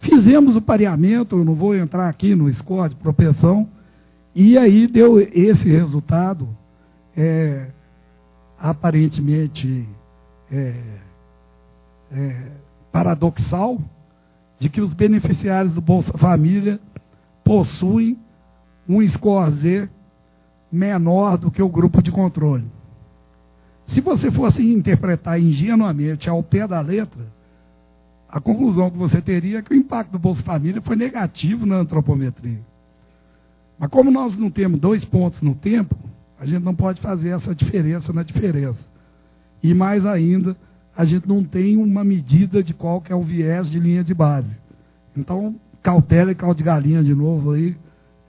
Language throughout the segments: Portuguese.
Fizemos o pareamento, eu não vou entrar aqui no score de propensão, e aí deu esse resultado, aparentemente paradoxal, de que os beneficiários do Bolsa Família possuem um score Z menor do que o grupo de controle. Se você fosse interpretar ingenuamente ao pé da letra, a conclusão que você teria é que o impacto do Bolsa Família foi negativo na antropometria. Mas como nós não temos 2 pontos no tempo, a gente não pode fazer essa diferença na diferença. E mais ainda, a gente não tem uma medida de qual que é o viés de linha de base. Então, cautela e caldo de galinha de novo aí,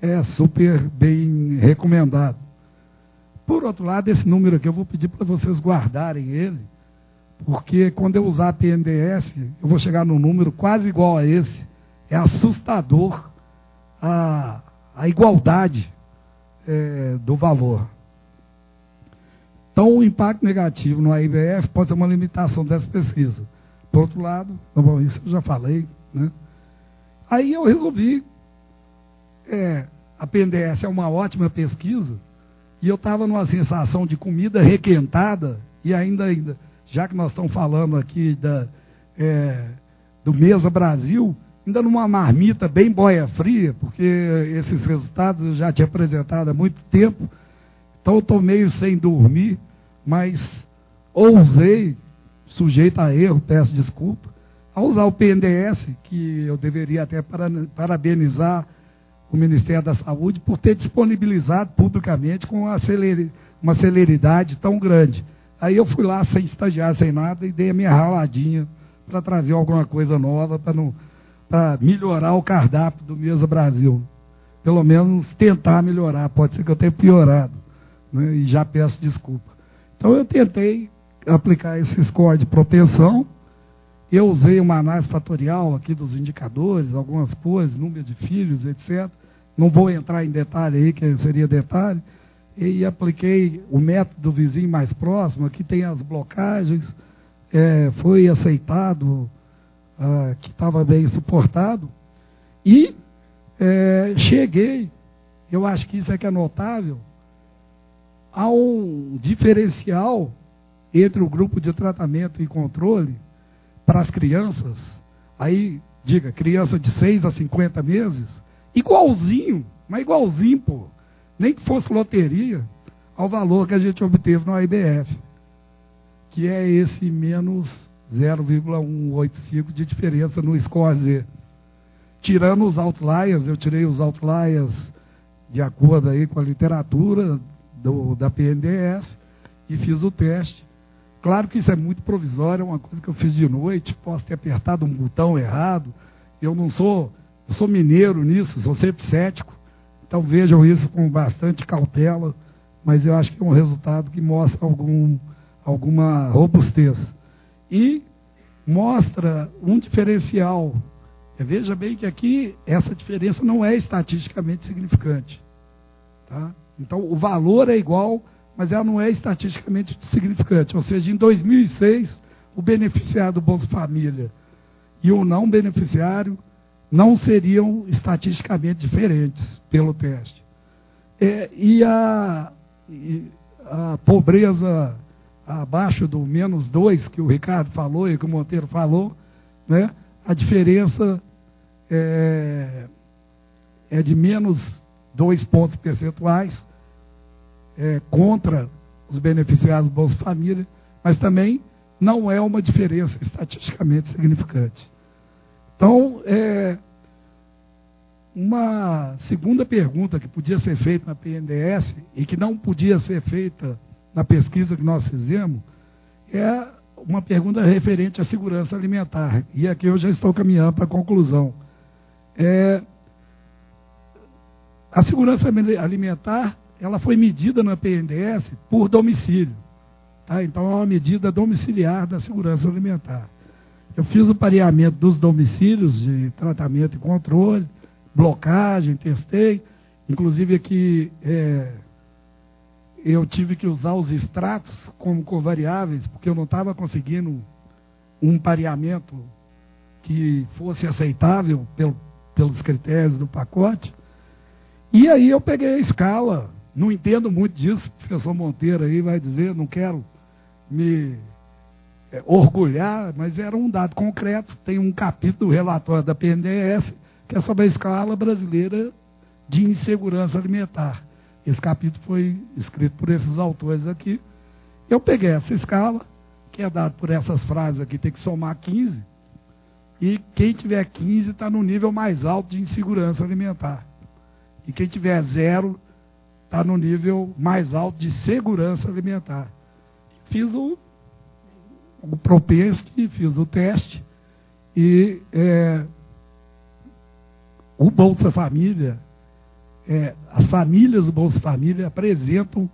é super bem recomendado. Por outro lado, esse número aqui eu vou pedir para vocês guardarem ele, porque quando eu usar a PNDS, eu vou chegar num número quase igual a esse. É assustador a igualdade do valor. Então, o impacto negativo no AIBF pode ser uma limitação dessa pesquisa. Por outro lado, bom, isso eu já falei, né? Aí eu resolvi, a PNDS é uma ótima pesquisa, e eu estava numa sensação de comida requentada, e ainda já que nós estamos falando aqui do Mesa Brasil, ainda numa marmita bem boia fria, porque esses resultados eu já tinha apresentado há muito tempo, então eu estou meio sem dormir, mas ousei, sujeito a erro, peço desculpa, a usar o PNDS, que eu deveria até parabenizar o Ministério da Saúde por ter disponibilizado publicamente com uma celeridade tão grande. Aí eu fui lá sem estagiar, sem nada, e dei a minha raladinha para trazer alguma coisa nova, para melhorar o cardápio do Mesa Brasil. Pelo menos tentar melhorar, pode ser que eu tenha piorado, né? E já peço desculpa. Então eu tentei aplicar esse score de propensão, eu usei uma análise fatorial aqui dos indicadores, algumas coisas, número de filhos, etc. Não vou entrar em detalhe aí, que seria detalhe. E apliquei o método do vizinho mais próximo, aqui tem as blocagens, foi aceitado, que estava bem suportado. E cheguei, eu acho que isso é que é notável, a um diferencial entre o grupo de tratamento e controle para as crianças, aí, diga, criança de 6 a 50 meses, igualzinho, mas igualzinho, pô, nem que fosse loteria, ao valor que a gente obteve no AIBF, que é esse menos 0,185 de diferença no score Z. Tirando os outliers, eu tirei os outliers de acordo aí com a literatura da PNDS e fiz o teste. Claro que isso é muito provisório, é uma coisa que eu fiz de noite, posso ter apertado um botão errado, eu sou mineiro nisso, sou sempre cético, então vejam isso com bastante cautela, mas eu acho que é um resultado que mostra alguma robustez. E mostra um diferencial. Veja bem que aqui essa diferença não é estatisticamente significante. Tá? Então o valor é igual, mas ela não é estatisticamente significante. Ou seja, em 2006, o beneficiário do Bolsa Família e o não beneficiário não seriam estatisticamente diferentes pelo teste. E a pobreza abaixo do menos 2, que o Ricardo falou e que o Monteiro falou, né, a diferença é de menos 2 pontos percentuais, contra os beneficiários do Bolsa Família, mas também não é uma diferença estatisticamente significante. Então, uma segunda pergunta que podia ser feita na PNDS e que não podia ser feita na pesquisa que nós fizemos é uma pergunta referente à segurança alimentar. E aqui eu já estou caminhando para a conclusão. A segurança alimentar, ela foi medida na PNDS por domicílio. Tá? Então, é uma medida domiciliar da segurança alimentar. Eu fiz o pareamento dos domicílios de tratamento e controle, blocagem, testei. Inclusive aqui eu tive que usar os extratos como covariáveis, porque eu não estava conseguindo um pareamento que fosse aceitável pelos critérios do pacote. E aí eu peguei a escala, não entendo muito disso, o professor Monteiro aí vai dizer, não quero me orgulhar, mas era um dado concreto, tem um capítulo do relatório da PNDES, que é sobre a escala brasileira de insegurança alimentar. Esse capítulo foi escrito por esses autores aqui. Eu peguei essa escala, que é dada por essas frases aqui, tem que somar 15, e quem tiver 15 está no nível mais alto de insegurança alimentar. E quem tiver 0 está no nível mais alto de segurança alimentar. Fiz o propeste, fiz o teste, e o Bolsa Família, as famílias do Bolsa Família apresentam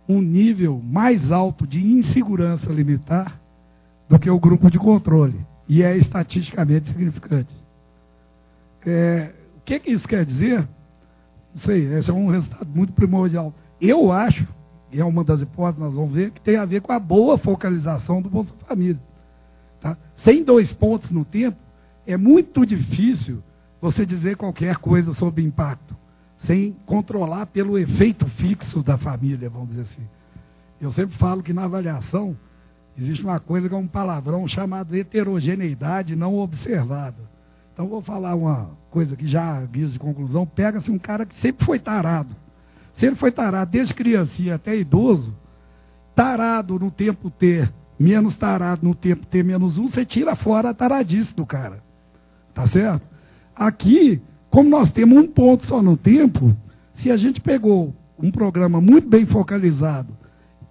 um nível mais alto de insegurança alimentar do que o grupo de controle. E é estatisticamente significante. O que isso quer dizer? Não sei, esse é um resultado muito primordial. Eu acho, e é uma das hipóteses, nós vamos ver, que tem a ver com a boa focalização do Bolsa Família. Tá? Sem 2 pontos no tempo, é muito difícil você dizer qualquer coisa sobre impacto, sem controlar pelo efeito fixo da família, vamos dizer assim. Eu sempre falo que na avaliação existe uma coisa que é um palavrão chamado heterogeneidade não observada. Então vou falar uma coisa que já guisa de conclusão, pega-se um cara que sempre foi tarado. Se ele foi tarado desde criancinha até idoso, tarado no tempo T, menos tarado no tempo T menos 1, você tira fora a taradice do cara. Tá certo? Aqui, como nós temos um ponto só no tempo, se a gente pegou um programa muito bem focalizado,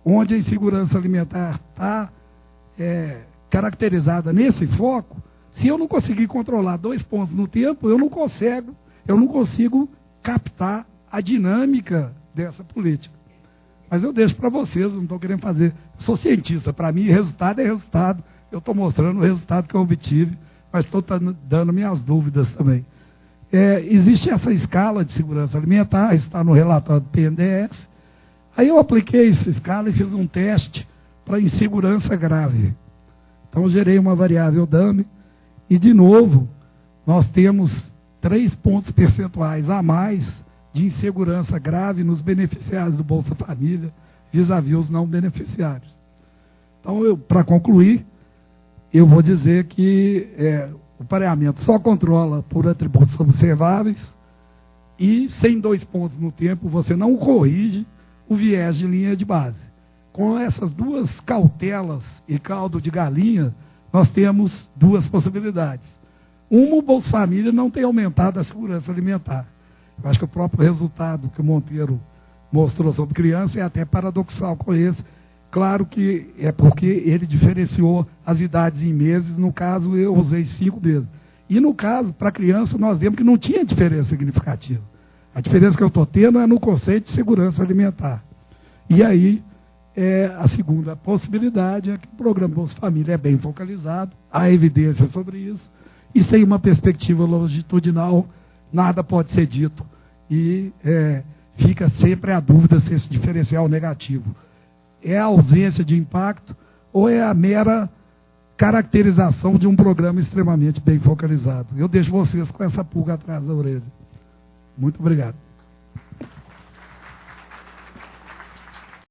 onde a insegurança alimentar está caracterizada nesse foco, se eu não conseguir controlar 2 pontos no tempo, eu não consigo captar a dinâmica dessa política. Mas eu deixo para vocês, não estou querendo fazer. Sou cientista, para mim resultado é resultado. Eu estou mostrando o resultado que eu obtive, mas estou dando minhas dúvidas também. Existe essa escala de segurança alimentar, está no relatório do PNDES. Aí eu apliquei essa escala e fiz um teste para insegurança grave. Então eu gerei uma variável dummy e, de novo, nós temos 3 pontos percentuais a mais de insegurança grave nos beneficiários do Bolsa Família, vis-à-vis os não beneficiários. Então, para concluir, eu vou dizer que o pareamento só controla por atributos observáveis e, sem 2 pontos no tempo, você não corrige o viés de linha de base. Com essas 2 cautelas e caldo de galinha, nós temos 2 possibilidades. Uma, o Bolsa Família não tem aumentado a segurança alimentar. Eu acho que o próprio resultado que o Monteiro mostrou sobre criança é até paradoxal com esse. Claro que é porque ele diferenciou as idades em meses, no caso eu usei 5 meses. E no caso, para criança, nós vemos que não tinha diferença significativa. A diferença que eu estou tendo é no conceito de segurança alimentar. E aí, a segunda possibilidade é que o programa Bolsa Família é bem focalizado, há evidência sobre isso, e sem uma perspectiva longitudinal, nada pode ser dito. E fica sempre a dúvida se esse diferencial negativo é a ausência de impacto ou é a mera caracterização de um programa extremamente bem focalizado. Eu deixo vocês com essa pulga atrás da orelha. Muito obrigado.